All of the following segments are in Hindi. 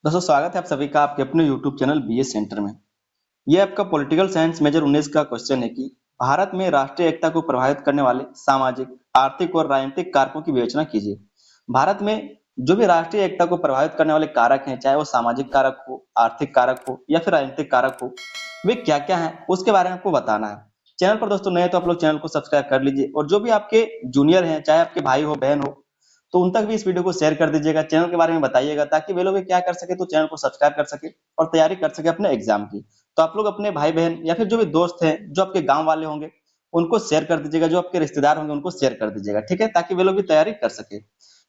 दोस्तों स्वागत है आप सभी का आपके अपने YouTube चैनल बीएस सेंटर में। ये आपका पॉलिटिकल साइंस मेजर 19 का क्वेश्चन है कि भारत में राष्ट्रीय एकता को प्रभावित करने वाले सामाजिक, आर्थिक और राजनीतिक कारकों की विवेचना कीजिए। भारत में जो भी राष्ट्रीय एकता को प्रभावित करने वाले कारक हैं, चाहे वो सामाजिक कारक हो, आर्थिक कारक हो या फिर राजनीतिक कारक हो, वे क्या-क्या हैं उसके बारे में आपको बताना है। चैनल पर दोस्तों नए हैं तो आप लोग चैनल को सब्सक्राइब कर लीजिए और जो भी आपके जूनियर हैं, चाहे आपके भाई हो, बहन हो, तो उन तक भी इस वीडियो को शेयर कर दीजिएगा, चैनल के बारे में बताइएगा ताकि वे लोग भी क्या कर सके तो चैनल को सब्सक्राइब कर सके और तैयारी कर सके अपने एग्जाम की। तो आप लोग अपने भाई बहन या फिर जो भी दोस्त हैं, जो आपके गांव वाले होंगे, उनको शेयर कर दीजिएगा, जो आपके रिश्तेदार होंगे उनको शेयर कर दीजिएगा, ठीक है, ताकि वे लोग भी तैयारी कर सके।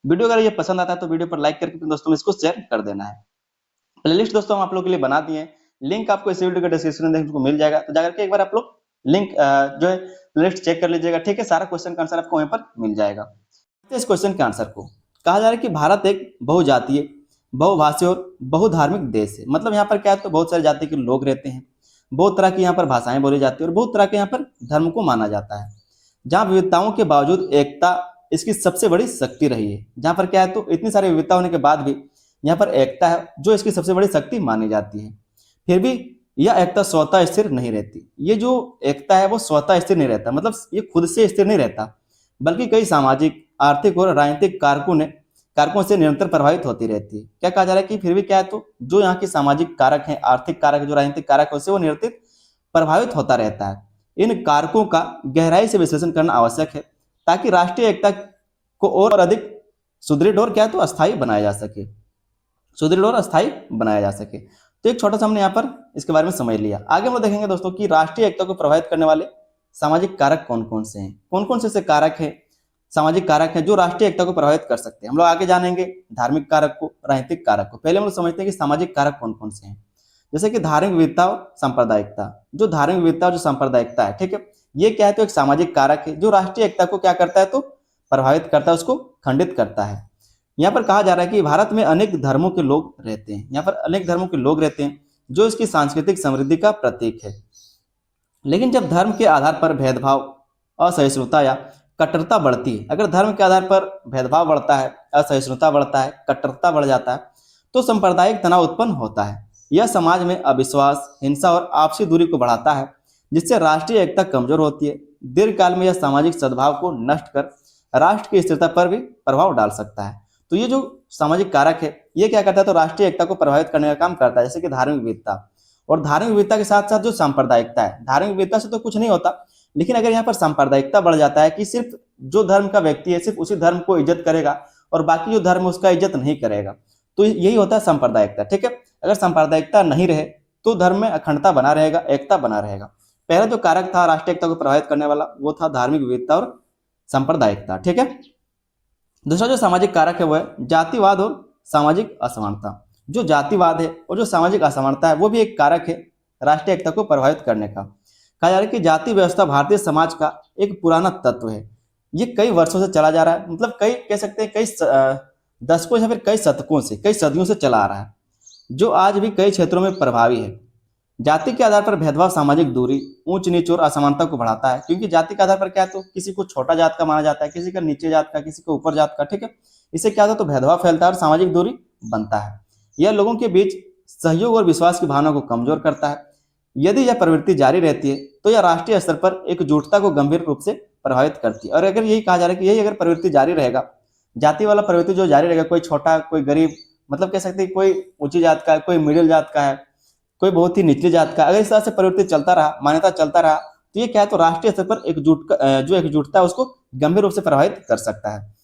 वीडियो अगर ये पसंद आता है तो वीडियो पर लाइक करके अपने दोस्तों में इसको शेयर कर देना है। प्लेलिस्ट दोस्तों हम आप लोगों के लिए बना दिए हैं, लिंक आपको इस वीडियो के डिस्क्रिप्शन में देखने को मिल जाएगा, तो जाकर के एक बार आप लोग लिंक जो है प्लेलिस्ट चेक कर लीजिएगा, ठीक है। सारा क्वेश्चन का आंसर आपको वहीं पर मिल जाएगा। इस क्वेश्चन के आंसर को कहा जा रहा है कि भारत एक बहुजातीय, बहुभाषीय और बहुधार्मिक देश है। मतलब यहाँ पर क्या है, तो बहुत सारी जाति के लोग रहते हैं, बहुत तरह की यहाँ पर भाषाएं बोली जाती है और बहुत तरह के यहाँ पर धर्म को माना जाता है। जहाँ विविधताओं के बावजूद एकता इसकी सबसे बड़ी शक्ति रही है। जहाँ पर क्या है, तो इतनी सारी विविधता होने के बाद भी यहाँ पर एकता है जो इसकी सबसे बड़ी शक्ति मानी जाती है। फिर भी यह एकता स्वतः स्थिर नहीं रहती। ये जो एकता है वो स्वतः स्थिर नहीं रहता, मतलब ये खुद से स्थिर नहीं रहता, बल्कि कई सामाजिक, आर्थिक और राजनीतिक कारकों से निरंतर प्रभावित होती रहती है। क्या कहा जा रहा है कि फिर भी क्या है, तो जो यहाँ के सामाजिक कारक हैं, आर्थिक कारक, जो राजनीतिक कारक है, उससे वो निरंतर प्रभावित होता रहता है। इन कारकों का गहराई से विश्लेषण करना आवश्यक है ताकि राष्ट्रीय एकता को और अधिक सुदृढ़ और क्या है, तो अस्थायी बनाया जा सके, सुदृढ़ और अस्थायी बनाया जा सके। तो एक छोटा सा हमने यहाँ पर इसके बारे में समझ लिया। आगे हम लोग देखेंगे दोस्तों कि राष्ट्रीय एकता को प्रभावित करने वाले सामाजिक कारक कौन कौन से हैं, कौन कौन से कारक हैं, सामाजिक कारक हैं जो राष्ट्रीय एकता को प्रभावित कर सकते हैं। हम लोग आगे जानेंगे धार्मिक कारक को, राजनीतिक कारक को। पहले हम लोग समझते हैं कि सामाजिक कारक कौन कौन से हैं। जैसे कि धार्मिक विविधता और सांप्रदायिकता। जो धार्मिक विविधता और जो सांप्रदायिकता है, ठीक है, ये क्या है, तो एक सामाजिक कारक है जो राष्ट्रीय एकता को क्या करता है, तो प्रभावित करता है, उसको खंडित करता है। यहाँ पर कहा जा रहा है कि भारत में अनेक धर्मों के लोग रहते हैं। यहाँ पर अनेक धर्मों के लोग रहते हैं जो इसकी सांस्कृतिक समृद्धि का प्रतीक है। लेकिन जब धर्म के आधार पर भेदभाव, असहिष्णुता या कट्टरता बढ़ती है, अगर धर्म के आधार पर भेदभाव बढ़ता है, असहिष्णुता बढ़ता है, कट्टरता बढ़ जाता है, तो सांप्रदायिक तनाव उत्पन्न होता है। यह समाज में अविश्वास, हिंसा और आपसी दूरी को बढ़ाता है, जिससे राष्ट्रीय एकता कमजोर होती है। दीर्घकाल में यह सामाजिक सद्भाव को नष्ट कर राष्ट्र की स्थिरता पर भी प्रभाव डाल सकता है। तो ये जो सामाजिक कारक है, ये क्या करता है, तो राष्ट्रीय एकता को प्रभावित करने का काम करता है। जैसे कि धार्मिक विविधता, और धार्मिक विविधता के साथ साथ जो सांप्रदायिकता है, धार्मिक विविधता से तो कुछ नहीं होता, लेकिन अगर यहाँ पर सांप्रदायिकता बढ़ जाता है कि सिर्फ जो धर्म का व्यक्ति है सिर्फ उसी धर्म को इज्जत करेगा और बाकी जो धर्म उसका इज्जत नहीं करेगा, तो यही होता है सांप्रदायिकता, ठीक है। अगर सांप्रदायिकता नहीं रहे तो धर्म में अखंडता बना रहेगा, एकता बना रहेगा। पहला जो कारक था राष्ट्रीय एकता को प्रभावित करने वाला, वो था धार्मिक विविधता और सांप्रदायिकता, ठीक है। दूसरा जो सामाजिक कारक है वो है जातिवाद और सामाजिक असमानता। जो जातिवाद है और जो सामाजिक असमानता है वो भी एक कारक है राष्ट्रीय एकता को प्रभावित करने का। कहा जा रहा है कि जाति व्यवस्था भारतीय समाज का एक पुराना तत्व है। ये कई वर्षों से चला जा रहा है, मतलब कई कह सकते हैं कई दशकों या फिर कई शतकों से, कई सदियों से चला आ रहा है, जो आज भी कई क्षेत्रों में प्रभावी है। जाति के आधार पर भेदभाव सामाजिक दूरी, ऊंच नीच और असमानता को बढ़ाता है, क्योंकि जाति के आधार पर क्या है, तो किसी को छोटा जात का माना जाता है, किसी का नीचे जात का, किसी को ऊपर जात का, ठीक है। इससे क्या होता है, तो भेदभाव फैलता है और सामाजिक दूरी बनता है। यह लोगों के बीच सहयोग और विश्वास की भावना को कमजोर करता है। यदि यह प्रवृत्ति जारी रहती है तो यह राष्ट्रीय स्तर पर एकजुटता को गंभीर रूप से प्रभावित करती है। और अगर यही कहा जा रहा है कि यही अगर प्रवृत्ति जारी रहेगा, जाति वाला प्रवृत्ति जो जारी रहेगा, कोई छोटा कोई गरीब, मतलब कह सकते हैं कोई ऊंची जात का है, कोई मिडिल जात का है, कोई बहुत ही निचली जात का, अगर इस तरह से प्रवृत्ति चलता रहा, मान्यता चलता रहा, तो ये क्या है, तो राष्ट्रीय स्तर पर जो एकजुटता है उसको गंभीर रूप से प्रभावित कर सकता है।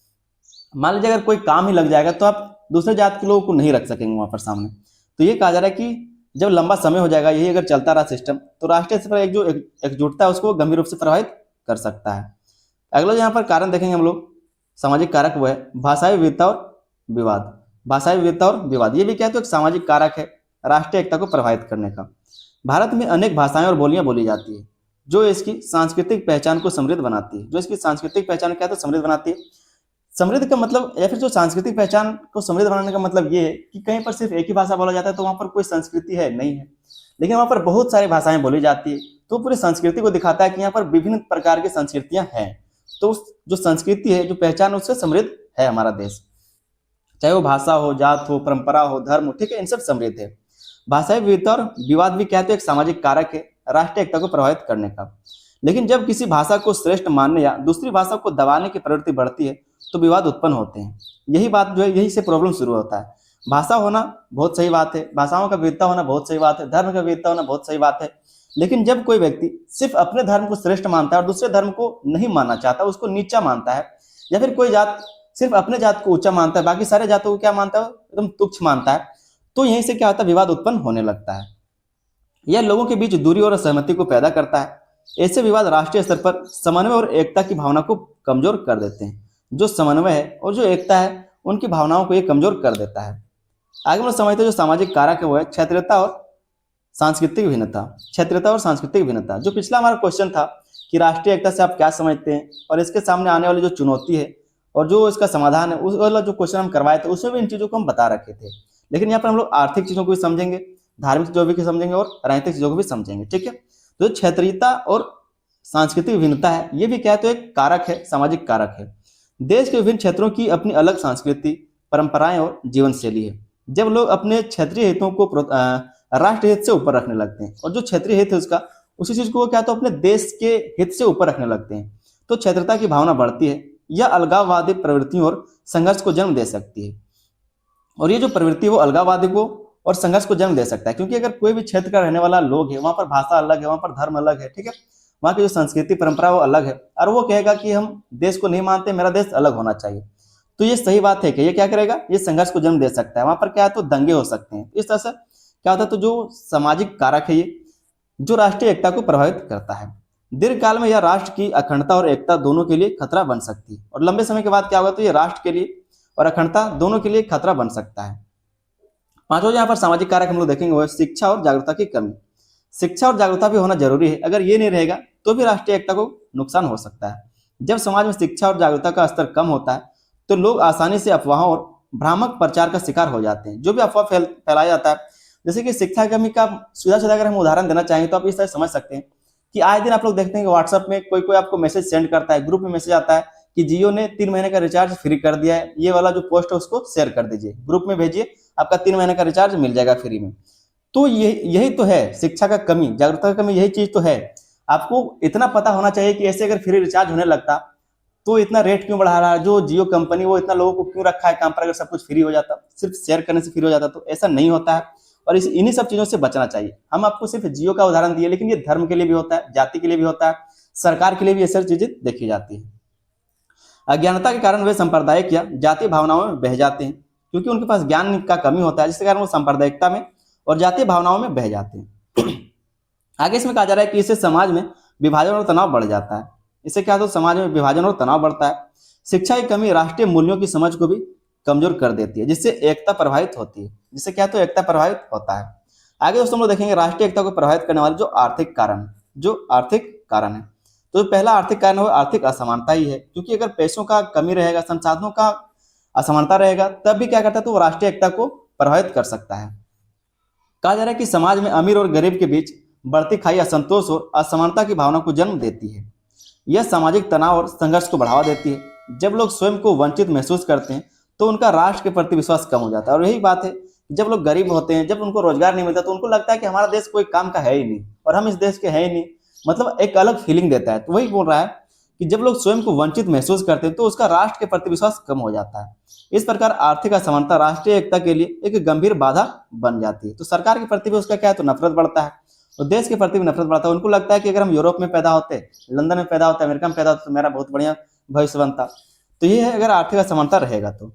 मान लीजिए अगर कोई काम ही लग जाएगा तो आप दूसरे जात के लोगों को नहीं रख सकेंगे वहां पर सामने। तो ये कहा जा रहा है कि जब लंबा समय हो जाएगा, यही अगर चलता रहा सिस्टम, तो राष्ट्रीय स्तर पर एकजुटता है उसको गंभीर रूप से प्रभावित कर सकता है। अगला यहाँ पर कारण देखेंगे हम लोग, सामाजिक कारक, वो है भाषाई विविधता और विवाद। भाषाई विविधता और विवाद, ये भी क्या है, तो एक सामाजिक कारक है राष्ट्रीय एकता को प्रभावित करने का। भारत में अनेक भाषाएं और बोलियां बोली जाती है जो इसकी सांस्कृतिक पहचान को समृद्ध बनाती है। जो इसकी सांस्कृतिक पहचान क्या है, तो समृद्ध बनाती है। समृद्ध का मतलब, या फिर जो सांस्कृतिक पहचान को समृद्ध बनाने का मतलब ये है कि कहीं पर सिर्फ एक ही भाषा बोला जाता है तो वहां पर कोई संस्कृति है नहीं है, लेकिन वहां पर बहुत सारी भाषाएं बोली जाती है, तो पूरी संस्कृति को दिखाता है कि यहाँ पर विभिन्न प्रकार की संस्कृतियां हैं। तो जो संस्कृति है, जो पहचान, उससे समृद्ध है हमारा देश। चाहे वो भाषा हो, जात हो, परंपरा हो, धर्म हो, ठीक है, इन सब समृद्ध है। भाषाई विविधता और विवाद भी क्या है तो एक सामाजिक कारक है राष्ट्रीय एकता को प्रभावित करने का। लेकिन जब किसी भाषा को श्रेष्ठ मानने या दूसरी भाषा को दबाने की प्रवृत्ति बढ़ती है तो विवाद उत्पन्न होते हैं। यही बात जो है, यही से प्रॉब्लम शुरू होता है। भाषा होना बहुत सही बात है, भाषाओं का विविधता होना बहुत सही बात है, धर्म का विविधता होना बहुत सही बात है। लेकिन जब कोई व्यक्ति सिर्फ अपने धर्म को श्रेष्ठ मानता है और दूसरे धर्म को नहीं मानना चाहता, उसको नीचा मानता है, या फिर कोई जात सिर्फ अपने जात को ऊंचा मानता है, बाकी सारे जातों को क्या मानता है, एकदम तुच्छ मानता है, तो यहीं से क्या होता है, विवाद उत्पन्न होने लगता है। यह लोगों के बीच दूरी और असहमति को पैदा करता है। ऐसे विवाद राष्ट्रीय स्तर पर समन्वय और एकता की भावना को कमजोर कर देते हैं। जो समन्वय है और जो एकता है, उनकी भावनाओं को ये कमजोर कर देता है। आगे हम लोग समझते हैं जो सामाजिक कारक है वो है क्षेत्रीयता और सांस्कृतिक भिन्नता। क्षेत्रीयता और सांस्कृतिक भिन्नता, जो पिछला हमारा क्वेश्चन था कि राष्ट्रीय एकता से आप क्या समझते हैं और इसके सामने आने वाली जो चुनौती है और जो इसका समाधान है, उस वाला जो क्वेश्चन हम करवाए थे उसमें भी इन चीजों को हम बता रखे थे। लेकिन यहाँ पर हम लोग आर्थिक चीजों को भी समझेंगे, धार्मिक चीजों को भी समझेंगे और राजनीतिक चीजों को भी समझेंगे, ठीक है। तो क्षेत्रीयता और सांस्कृतिक भिन्नता है, ये भी क्या है तो एक कारक है, सामाजिक कारक है। देश के विभिन्न क्षेत्रों की अपनी अलग संस्कृति, परंपराएं और जीवन शैली है। जब लोग अपने क्षेत्रीय हितों को राष्ट्रीय हित से ऊपर रखने लगते हैं और जो क्षेत्रीय हित है उसका, उसी चीज को क्या तो अपने देश के हित से ऊपर रखने लगते हैं, तो क्षेत्रता की भावना बढ़ती है। यह अलगाववादी प्रवृत्तियों और संघर्ष को जन्म दे सकती है। और ये जो प्रवृत्ति वो अलगाववादी को और संघर्ष को जन्म दे सकता है, क्योंकि अगर कोई भी क्षेत्र का रहने वाला लोग है, वहां पर भाषा अलग है, वहां पर धर्म अलग है, ठीक है, वहां की जो संस्कृति परंपरा वो अलग है, और वो कहेगा कि हम देश को नहीं मानते, मेरा देश अलग होना चाहिए, तो ये सही बात है कि ये क्या करेगा, ये संघर्ष को जन्म दे सकता है। वहां पर क्या है तो दंगे हो सकते हैं। इस तरह से क्या होता है, तो जो सामाजिक कारक है ये जो राष्ट्रीय एकता को प्रभावित करता है, दीर्घकाल में यह राष्ट्र की अखंडता और एकता दोनों के लिए खतरा बन सकती है। और लंबे समय के बाद क्या होगा, तो ये राष्ट्र के लिए और अखंडता दोनों के लिए खतरा बन सकता है। पांचवा यहाँ पर सामाजिक कारक हम लोग देखेंगे वो है शिक्षा और जागरूकता की कमी। शिक्षा और जागरूकता भी होना जरूरी है, अगर ये नहीं रहेगा तो भी राष्ट्रीय एकता को नुकसान हो सकता है। जब समाज में शिक्षा और जागरूकता का स्तर कम होता है तो लोग आसानी से अफवाहों और भ्रामक प्रचार का शिकार हो जाते हैं। जो भी अफवाह फैलाया जाता है, जैसे कि शिक्षा की कमी का सीधा सीधा अगर हम उदाहरण देना चाहेंगे तो आप इस तरह समझ सकते हैं कि आए दिन आप लोग देखते हैं कि व्हाट्सएप में कोई कोई आपको मैसेज सेंड करता है, ग्रुप में मैसेज आता है कि जियो ने 3 महीने का रिचार्ज फ्री कर दिया है, ये वाला जो पोस्ट है उसको शेयर कर दीजिए, ग्रुप में भेजिए, आपका 3 महीने का रिचार्ज मिल जाएगा फ्री में। तो यही तो है शिक्षा का कमी, जागरूकता का कमी, यही चीज तो है। आपको इतना पता होना चाहिए कि ऐसे अगर फ्री रिचार्ज होने लगता तो इतना रेट क्यों बढ़ा रहा है जो जियो कंपनी, वो इतना लोगों को क्यों रखा है काम पर, अगर सब कुछ फ्री हो जाता, सिर्फ शेयर करने से फ्री हो जाता, तो ऐसा नहीं होता है। और इन्हीं सब चीजों से बचना चाहिए। हम आपको सिर्फ जियो का उदाहरण दिए, लेकिन ये धर्म के लिए भी होता है, जाति के लिए भी होता है, सरकार के लिए भी ये सब चीजें देखी जाती है। अज्ञानता के कारण वे सांप्रदायिक या जातीय भावनाओं में बह जाते हैं, क्योंकि उनके पास ज्ञान का कमी होता है, जिसके कारण वो सांप्रदायिकता में और जातीय भावनाओं में बह जाते हैं। आगे इसमें कहा जा रहा है कि इससे समाज में विभाजन और तनाव बढ़ जाता है। इससे क्या होता है, समाज में विभाजन और तनाव बढ़ता है। शिक्षा की कमी राष्ट्रीय मूल्यों की समझ को भी कमजोर कर देती है, जिससे एकता प्रभावित होती है, जिससे क्या तो एकता प्रभावित होता है। आगे दोस्तों हम लोग देखेंगे राष्ट्रीय एकता को प्रभावित करने वाले जो आर्थिक कारण, जो आर्थिक कारण है। तो पहला आर्थिक कारण है आर्थिक असमानता ही है, क्योंकि अगर पैसों का कमी रहेगा, संसाधनों का असमानता रहेगा, तब भी क्या करता है तो वो राष्ट्रीय एकता को प्रभावित कर सकता है। कहा जा रहा है कि समाज में अमीर और गरीब के बीच बढ़ती खाई असंतोष और असमानता की भावना को जन्म देती है। यह सामाजिक तनाव और संघर्ष को बढ़ावा देती है। जब लोग स्वयं को वंचित महसूस करते हैं तो उनका राष्ट्र के प्रति विश्वास कम हो जाता है। और यही बात है, जब लोग गरीब होते हैं, जब उनको रोजगार नहीं मिलता, तो उनको लगता है कि हमारा देश कोई काम का है ही नहीं और हम इस देश के है ही नहीं, मतलब एक अलग फीलिंग देता है। तो वही बोल रहा है कि जब लोग स्वयं को वंचित महसूस करते हैं तो उसका राष्ट्र के प्रति विश्वास कम हो जाता है। इस प्रकार आर्थिक असमानता राष्ट्रीय एकता के लिए एक गंभीर बाधा बन जाती है। तो सरकार के प्रति भी उसका क्या है तो नफरत बढ़ता है, और देश के प्रति भी नफरत बढ़ता है। उनको लगता है कि अगर हम यूरोप में पैदा होते, लंदन में पैदा होते, अमेरिका में पैदा होते, तो मेरा बहुत बढ़िया भविष्य बनता। तो ये है अगर आर्थिक असमानता रहेगा तो।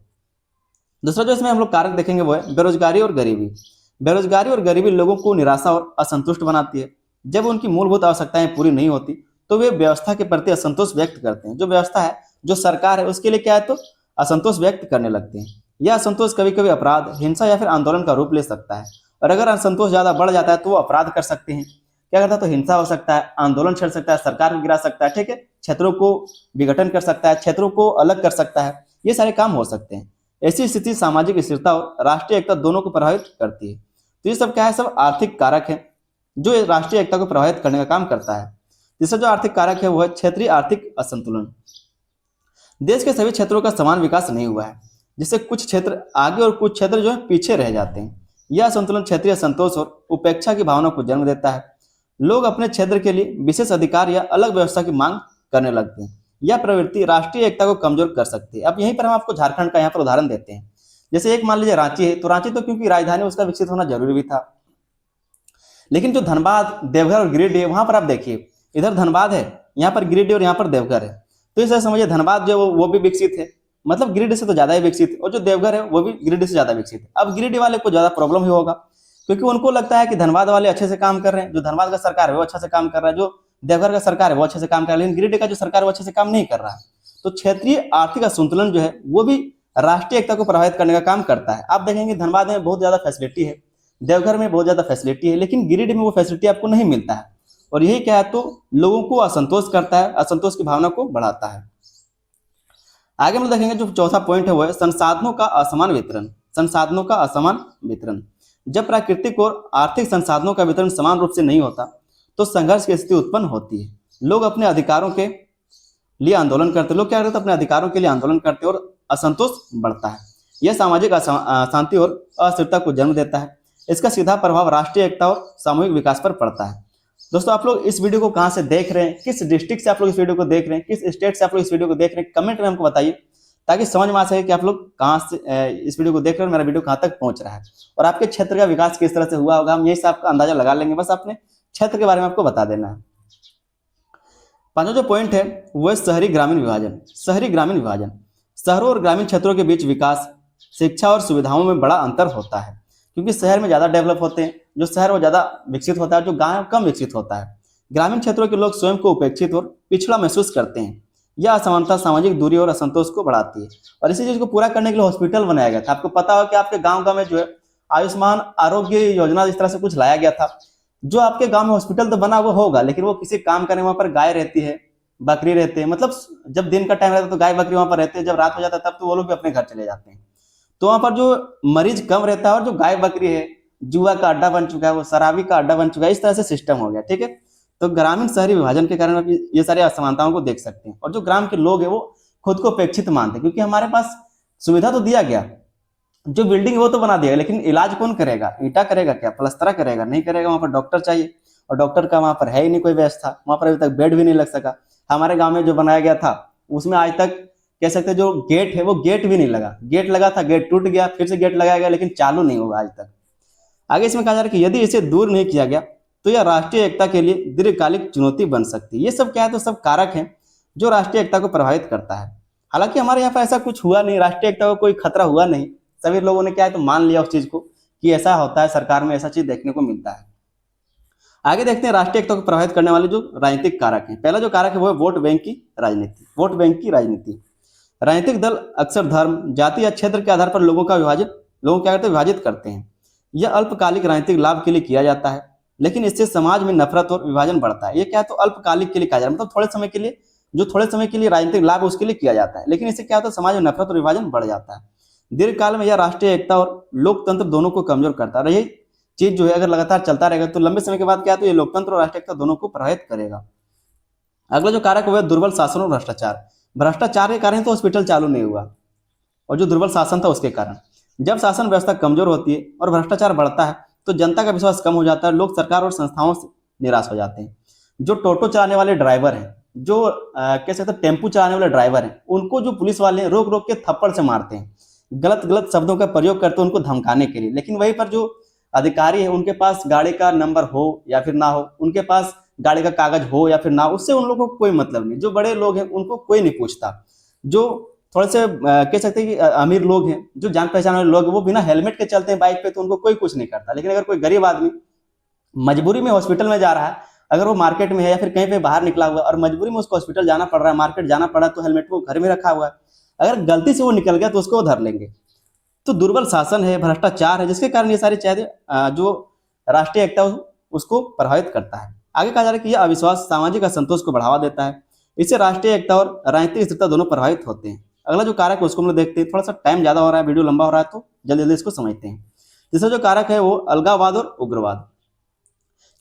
दूसरा जो इसमें हम लोग कारक देखेंगे वो है बेरोजगारी और गरीबी। बेरोजगारी और गरीबी लोगों को निराशा और असंतुष्ट बनाती है। जब उनकी मूलभूत आवश्यकताएं पूरी नहीं होती तो वे व्यवस्था के प्रति असंतोष व्यक्त करते हैं। जो व्यवस्था है, जो सरकार है, उसके लिए क्या है तो असंतोष व्यक्त करने लगते हैं। यह असंतोष कभी कभी अपराध, हिंसा या फिर आंदोलन का रूप ले सकता है। और अगर असंतोष ज्यादा बढ़ जाता है तो वो अपराध कर सकते हैं। क्या करता है तो हिंसा हो सकता है, आंदोलन छेड़ सकता है, सरकार को गिरा सकता है, ठीक है, क्षेत्रों को विघटन कर सकता है, क्षेत्रों को अलग कर सकता है, ये सारे काम हो सकते हैं। ऐसी स्थिति सामाजिक स्थिरता और राष्ट्रीय एकता दोनों को प्रभावित करती है। तो ये सब क्या है, सब आर्थिक कारक है जो राष्ट्रीय एकता को प्रभावित करने का काम करता है। तीसरा जो आर्थिक कारक है वो है क्षेत्रीय आर्थिक असंतुलन। देश के सभी क्षेत्रों का समान विकास नहीं हुआ है। जिससे कुछ क्षेत्र आगे और कुछ क्षेत्र जो है पीछे रह जाते हैं। यह असंतुलन क्षेत्रीय असंतोष और उपेक्षा की भावना को जन्म देता है। लोग अपने क्षेत्र के लिए विशेष अधिकार या अलग व्यवस्था की मांग करने लगते हैं। यह प्रवृत्ति राष्ट्रीय एकता को कमजोर कर सकती है। अब यहीं पर हम आपको झारखंड का यहाँ पर उदाहरण देते हैं। जैसे एक मान लीजिए रांची है, तो रांची तो क्योंकि राजधानी उसका विकसित होना जरूरी भी था, लेकिन जो धनबाद, देवघर और गिरिडीह है, वहां पर आप देखिए, इधर धनबाद है, यहाँ पर गिरिडीह और यहाँ पर देवघर है। तो इस तरह समझिए धनबाद जो है वो भी विकसित है, मतलब गिरिडीह से तो ज्यादा ही विकसित है, और जो देवघर है वो भी गिरिडीह से ज्यादा विकसित है। अब गिरिडीह वाले को ज्यादा प्रॉब्लम ही होगा, क्योंकि उनको लगता है कि धनबाद वाले अच्छे से काम कर रहे हैं, जो धनबाद का सरकार है वो अच्छा से काम कर रहा है, जो देवघर का सरकार है वो अच्छे से काम कर रहा है, लेकिन गिरिडीह का जो सरकार है वो अच्छे से काम नहीं कर रहा है। तो क्षेत्रीय आर्थिक असंतुलन जो है वो भी राष्ट्रीय एकता को प्रभावित करने का काम करता है। आप देखेंगे धनबाद में बहुत ज्यादा फैसिलिटी है, देवघर में बहुत ज्यादा फैसिलिटी है, लेकिन गिरिडीह में वो फैसिलिटी आपको नहीं मिलता है, और यही क्या है, तो लोगों को असंतोष करता है, असंतोष की भावना को बढ़ाता है। आगे हम लोग देखेंगे जो चौथा पॉइंट है वो है संसाधनों का असमान वितरण। संसाधनों का असमान वितरण, जब प्राकृतिक और आर्थिक संसाधनों का वितरण समान रूप से नहीं होता तो संघर्ष की स्थिति उत्पन्न होती है। लोग अपने अधिकारों के लिए आंदोलन करते, लोग क्या करते हैं, अपने अधिकारों के लिए आंदोलन करते हैं, और असंतोष बढ़ता है। यह सामाजिक अशांति और अस्थिरता को जन्म देता है। इसका सीधा प्रभाव राष्ट्रीय एकता और सामूहिक विकास पर पड़ता है। दोस्तों, आप लोग इस वीडियो को कहां से देख रहे हैं, किस डिस्ट्रिक्ट से आप लोग इस वीडियो को देख रहे हैं, किस स्टेट से आप लोग इस वीडियो को देख रहे हैं, कमेंट में हमको बताइए, ताकि समझ में आ सके कि आप लोग कहां से इस वीडियो को देख रहे हैं, मेरा वीडियो कहां तक पहुंच रहा है, और आपके क्षेत्र का विकास किस तरह से हुआ होगा। हम यही से आपका अंदाजा लगा लेंगे, बस अपने क्षेत्र के बारे में आपको बता देना है। पांचवा जो पॉइंट है वो है शहरी ग्रामीण विभाजन। शहरी ग्रामीण विभाजन, शहरों और ग्रामीण क्षेत्रों के बीच विकास, शिक्षा और सुविधाओं में बड़ा अंतर होता है, क्योंकि शहर में ज्यादा डेवलप होते हैं, जो शहर वो ज्यादा विकसित होता है, जो गांव कम विकसित होता है। ग्रामीण क्षेत्रों के लोग स्वयं को उपेक्षित और पिछड़ा महसूस करते हैं। यह असमानता सामाजिक दूरी और असंतोष को बढ़ाती है, और इसी चीज को पूरा करने के लिए हॉस्पिटल बनाया गया था। आपको पता हो कि आपके गाँव में जो है आयुष्मान आरोग्य योजना इस तरह से कुछ लाया गया था। जो आपके गांव में हॉस्पिटल तो बना वो होगा, लेकिन वो किसी काम करने, वहां पर गाय रहती है, बकरी रहते हैं, मतलब जब दिन का टाइम रहता है तो गाय बकरी वहां पर रहते हैं, जब रात हो जाता है तब तो वो लोग भी अपने घर चले जाते हैं। तो वहां पर जो मरीज कम रहता है, और जो गाय बकरी है जुआ का अड्डा बन चुका है, वो शराबी का अड्डा बन चुका है, इस तरह से सिस्टम हो गया। ठीक है, तो ग्रामीण शहरी विभाजन के कारण आप ये सारी असमानताओं को देख सकते हैं। और जो ग्राम के लोग हैं वो खुद को अपेक्षित मानते हैं, क्योंकि हमारे पास सुविधा तो दिया गया, जो बिल्डिंग है वो तो बना दिया, लेकिन इलाज कौन करेगा, ईंटा करेगा क्या, प्लस्तरा करेगा, नहीं करेगा। वहां पर डॉक्टर चाहिए, और डॉक्टर का वहां पर है ही नहीं कोई व्यवस्था, वहां पर अभी तक बेड भी नहीं लग सका। हमारे गांव में जो बनाया गया था उसमें आज तक कह सकते जो गेट है वो गेट भी नहीं लगा, गेट लगा था, गेट टूट गया, फिर से गेट लगाया गया, लेकिन चालू नहीं हुआ आज तक। आगे इसमें कहा जा रहा है कि यदि इसे दूर नहीं किया गया तो यह राष्ट्रीय एकता के लिए दीर्घकालिक चुनौती बन सकती है। ये सब क्या है, तो सब कारक हैं जो राष्ट्रीय एकता को प्रभावित करता है। हालांकि हमारे यहाँ पर ऐसा कुछ हुआ नहीं, राष्ट्रीय एकता को कोई खतरा हुआ नहीं, सभी लोगों ने क्या है तो मान लिया उस चीज को कि ऐसा होता है, सरकार में ऐसा चीज देखने को मिलता है। आगे देखते हैं राष्ट्रीय एकता को प्रभावित करने वाले जो राजनीतिक कारक हैं। पहला जो कारक है वो है वोट बैंक की राजनीति। वोट बैंक की राजनीति, राजनीतिक दल अक्सर धर्म, जाति या क्षेत्र के आधार पर लोगों क्या करते हैं, विभाजित करते हैं। यह अल्पकालिक राजनीतिक लाभ के लिए किया जाता है, लेकिन इससे समाज में नफरत और विभाजन बढ़ता है। ये क्या है, तो अल्पकालिक के लिए कहा जा रहा है, मतलब थोड़े समय के लिए, जो थोड़े समय के लिए राजनीतिक लाभ उसके लिए किया जाता है, लेकिन इससे क्या होता है, समाज में नफरत और विभाजन बढ़ जाता है। दीर्घकाल में यह राष्ट्रीय एकता और लोकतंत्र दोनों को कमजोर करता है। यही चीज जो है अगर लगातार चलता रहेगा तो लंबे समय के बाद क्या है, तो ये लोकतंत्र और राष्ट्रीय एकता दोनों को प्रभावित करेगा। अगला जो कारक है दुर्बल शासन और भ्रष्टाचार। भ्रष्टाचार के कारण तो हॉस्पिटल चालू नहीं हुआ, और जो दुर्बल शासन था उसके कारण। जब शासन व्यवस्था कमजोर होती है और भ्रष्टाचार बढ़ता है तो जनता का विश्वास कम हो जाता है, लोग सरकार और संस्थाओं से निराश हो जाते हैं। जो टोटो चलाने वाले ड्राइवर हैं, जो कह सकते हैं टेम्पू चलाने वाले ड्राइवर हैं, उनको जो पुलिस वाले रोक रोक के थप्पड़ से मारते हैं, गलत गलत शब्दों का प्रयोग करते हैं उनको धमकाने के लिए। लेकिन वहीं पर जो अधिकारी है उनके पास गाड़ी का नंबर हो या फिर ना हो, उनके पास गाड़ी का कागज हो या फिर ना हो, उससे उन लोगों को कोई मतलब नहीं। जो बड़े लोग हैं उनको कोई नहीं पूछता। जो थोड़े से कह सकते हैं कि अमीर लोग हैं, जो जान पहचान वाले लोग हैं, वो बिना हेलमेट के चलते हैं बाइक पे, तो उनको कोई कुछ नहीं करता। लेकिन अगर कोई गरीब आदमी मजबूरी में हॉस्पिटल में जा रहा है, अगर वो मार्केट में है या फिर कहीं पे बाहर निकला हुआ और मजबूरी में उसको हॉस्पिटल जाना पड़ रहा है, मार्केट जाना पड़ा, तो हेलमेट वो घर में रखा हुआ है, अगर गलती से वो निकल गया तो उसको धर लेंगे। तो दुर्बल शासन है, भ्रष्टाचार है, जिसके कारण ये सारी चीजें जो राष्ट्रीय एकता उसको प्रभावित करता है। आगे कहा जा रहा है कि यह अविश्वास सामाजिक असंतोष को बढ़ावा देता है। इससे राष्ट्रीय एकता और राजनीतिक स्थिरता दोनों प्रभावित होते हैं। अगला जो कारक है उसको हम लोग देखते हैं। थोड़ा सा टाइम ज्यादा हो रहा है, वीडियो लंबा हो रहा है, तो जल्दी जल्दी इसको समझते हैं। तीसरा जो कारक है वो अलगाववाद और उग्रवाद।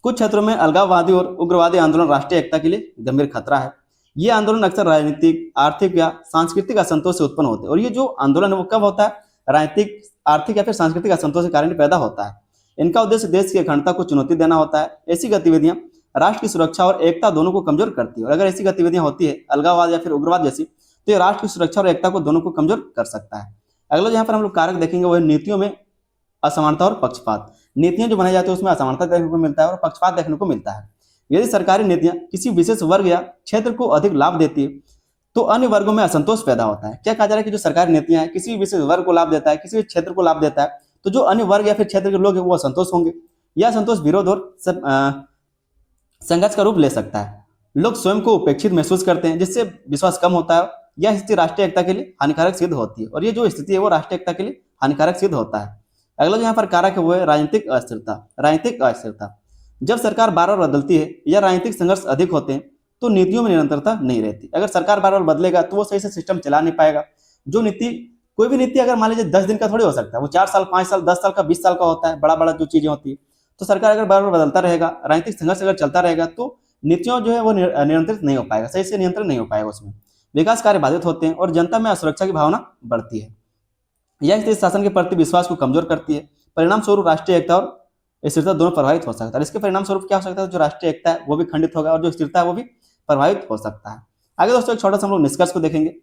कुछ क्षेत्रों में अलगाववादी और उग्रवादी आंदोलन राष्ट्रीय एकता के लिए गंभीर खतरा है। ये आंदोलन अक्सर राजनीतिक, आर्थिक या सांस्कृतिक असंतोष से उत्पन्न होते हैं। और ये जो आंदोलन है वो कब होता है? राजनीतिक, आर्थिक या फिर सांस्कृतिक असंतोष के कारण पैदा होता है। इनका उद्देश्य देश की अखंडता को चुनौती देना होता है। ऐसी गतिविधियां राष्ट्र की सुरक्षा और एकता दोनों को कमजोर करती है। और अगर ऐसी गतिविधियां होती है अलगाववाद या फिर उग्रवाद जैसी, तो ये राष्ट्र की सुरक्षा और एकता को दोनों को कमजोर कर सकता है। अगला यहाँ पर हम लोग कारक देखेंगे वो है नीतियों में असमानता और पक्षपात। नीतियां जो बनाई जाती है उसमें असमानता देखने को मिलता है और पक्षपात देखने को मिलता है। यदि सरकारी नीतियां किसी विशेष वर्ग या क्षेत्र को अधिक लाभ देती है तो अन्य वर्गों में असंतोष पैदा होता है। क्या कहा जा रहा है कि जो सरकारी नीतियां हैं किसी विशेष वर्ग को लाभ देता है, किसी क्षेत्र को लाभ देता है, तो जो अन्य वर्ग या फिर क्षेत्र के लोग हैं वो असंतोष होंगे। यह असंतोष विरोध और संघर्ष का रूप ले सकता है। लोग स्वयं को उपेक्षित महसूस करते हैं जिससे विश्वास कम होता है। यह स्थिति राष्ट्रीय एकता के लिए हानिकारक सिद्ध होती है और ये जो स्थिति है वो राष्ट्रीय एकता के लिए हानिकारक सिद्ध होता है। अगला जो यहाँ पर कारक है वो है राजनीतिक अस्थिरता। राजनीतिक अस्थिरता, जब सरकार बार बार बदलती है या राजनीतिक संघर्ष अधिक होते हैं तो नीतियों में निरंतरता नहीं रहती। अगर सरकार बार बार बदलेगा तो वो सही से सिस्टम चला नहीं पाएगा। जो नीति, कोई भी नीति अगर मान लीजिए 10 दिन का थोड़ी हो सकता है, वो 4 साल, 5 साल, 10 साल का, 20 साल का होता है। बड़ा बड़ा जो चीजें होती है, तो सरकार अगर बार बार बदलता रहेगा, राजनीतिक संघर्ष अगर चलता रहेगा तो नीतियों जो है वो नियंत्रित नहीं हो पाएगा, सही से नियंत्रण नहीं हो पाएगा उसमें। विकास कार्य बाधित होते हैं और जनता में असुरक्षा की भावना बढ़ती है। यह स्थिति शासन के प्रति विश्वास को कमजोर करती है। परिणाम स्वरूप राष्ट्रीय एकता और स्थिरता दोनों प्रभावित हो सकता है। इसके परिणाम स्वरूप क्या हो सकता है? जो राष्ट्रीय एकता है वो भी खंडित होगा और जो स्थिरता है वो भी प्रभावित हो सकता है। आगे दोस्तों एक छोटा सा हम लोग निष्कर्ष को देखेंगे।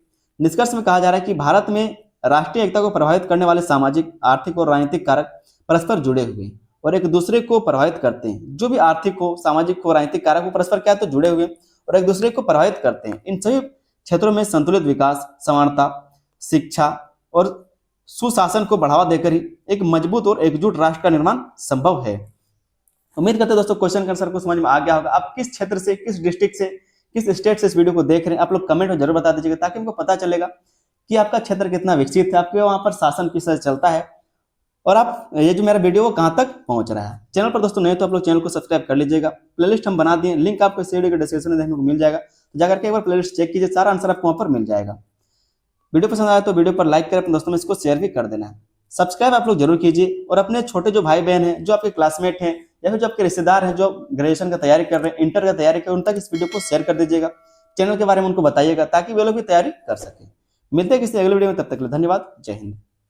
निष्कर्ष में कहा जा रहा है कि भारत में राष्ट्रीय एकता को प्रभावित करने वाले सामाजिक, आर्थिक और राजनीतिक कारक परस्पर जुड़े हुए हैं और एक दूसरे को प्रभावित करते हैं। जो भी आर्थिक हो, सामाजिक हो, राजनीतिक कारक हो, परस्पर क्या है तो जुड़े हुए और एक दूसरे को प्रभावित करते हैं। इन सभी क्षेत्रों में संतुलित विकास, समानता, शिक्षा और सुशासन को बढ़ावा देकर ही एक मजबूत और एकजुट राष्ट्र का निर्माण संभव है। उम्मीद करते हैं दोस्तों क्वेश्चन का आंसर को समझ में आ गया होगा। आप किस क्षेत्र से, किस डिस्ट्रिक्ट से, किस स्टेट से इस वीडियो को देख रहे हैं, आप लोग कमेंट में जरूर बता दीजिएगा ताकि हमको पता चलेगा कि आपका क्षेत्र कितना विकसित है, आपके वहां पर शासन किस तरह चलता है और आप ये जो मेरा वीडियो वो कहां तक पहुंच रहा है। चैनल पर दोस्तों नहीं तो आप लोग चैनल को सब्सक्राइब कर लीजिएगा। प्लेलिस्ट हम बना दिए, लिंक आपको इस वीडियो के डिस्क्रिप्शन में देखने को मिल जाएगा। जाकर के एक बार प्लेलिस्ट चेक कीजिए, सारा आंसर आपको वहां पर मिल जाएगा। वीडियो पसंद आया तो वीडियो पर लाइक करें, अपने दोस्तों में इसको शेयर भी कर देना है। सब्सक्राइब आप लोग जरूर कीजिए और अपने छोटे जो भाई बहन हैं, जो आपके क्लासमेट हैं या फिर जो आपके रिश्तेदार हैं जो ग्रेजुएशन का तैयारी कर रहे हैं, इंटर का तैयारी कर रहे हैं, उन तक इस वीडियो को शेयर कर दीजिएगा। चैनल के बारे में उनको बताइएगा ताकि वे लोग भी तैयारी कर सकें। मिलते हैं किसी अगले वीडियो में, तब तक के लिए धन्यवाद। जय हिंद।